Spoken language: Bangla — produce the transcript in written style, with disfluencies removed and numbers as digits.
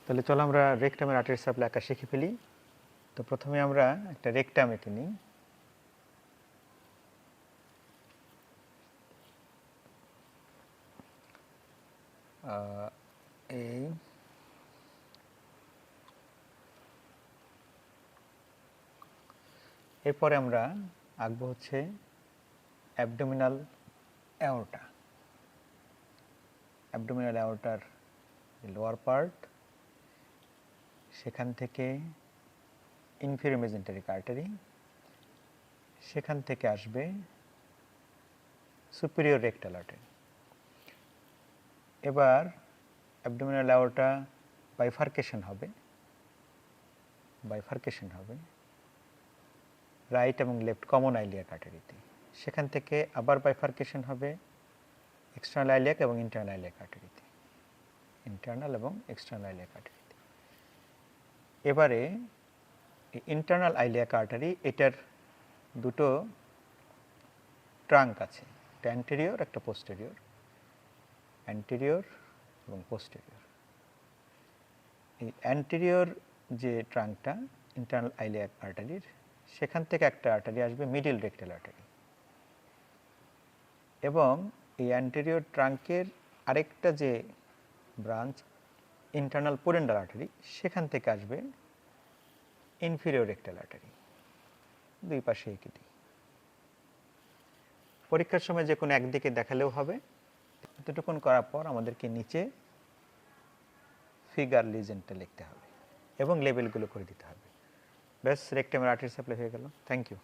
তাহলে চলো আমরা রেকটামের আর্টারি সাপ্লাই আঁকা শিখে ফেলি। তো প্রথমে আমরা একটা রেকটাম এঁকে নিই। এই এরপরে আমরা আঁকবো হচ্ছে অ্যাবডোমিনাল অ্যাওর্টা। অ্যাবডোমিনাল অ্যাওর্টার লোয়ার পার্ট, সেখান থেকে ইনফেরিয়র মেজেন্টারিক আর্টারি, সেখান থেকে আসবে সুপিরিয়র রেকটাল আর্টারি। এবার অ্যাবডোমিনাল অ্যাওর্টা বাইফার্কেশন হবে রাইট এবং লেফট কমন আইলিয়াক আর্টারিতে। সেখান থেকে আবার বাইফার্কেশন হবে এক্সটার্নাল আইলিয়াক এবং ইন্টারনাল আইলিয়াক আর্টারিতে, এবারে ইন্টারনাল আইলিয়াক আর্টারি, এটার দুটো ট্রাঙ্ক আছে, একটা অ্যান্টেরিয়র একটা পোস্টেরিয়র, অ্যান্টেরিয়র এবং পোস্টেরিয়র। এই অ্যান্টেরিয়র যে ট্রাঙ্কটা ইন্টারনাল আইলিয়াক আর্টারির, সেখান থেকে একটা আর্টারি আসবে মিডল রেকটাল আর্টারি, এবং এই অ্যান্টেরিয়র ট্রাঙ্কের আরেকটা যে ব্রাঞ্চ ইন্টারনাল পোডেন্টাল আর্টারি, সেখান থেকে আসবে ইনফিরিয়র রেকটাল আর্টারি। দুই পাশে এঁকে দিই। পরীক্ষার সময় যে কোনো একদিকে দেখালেও হবে। এতটুকুন করার পর আমাদেরকে নিচে ফিগার লিজেন্ডটা লিখতে হবে এবং লেবেলগুলো করে দিতে হবে। ব্যাস, রেকটামের আর্টারি সাপ্লাই হয়ে গেল। Thank you.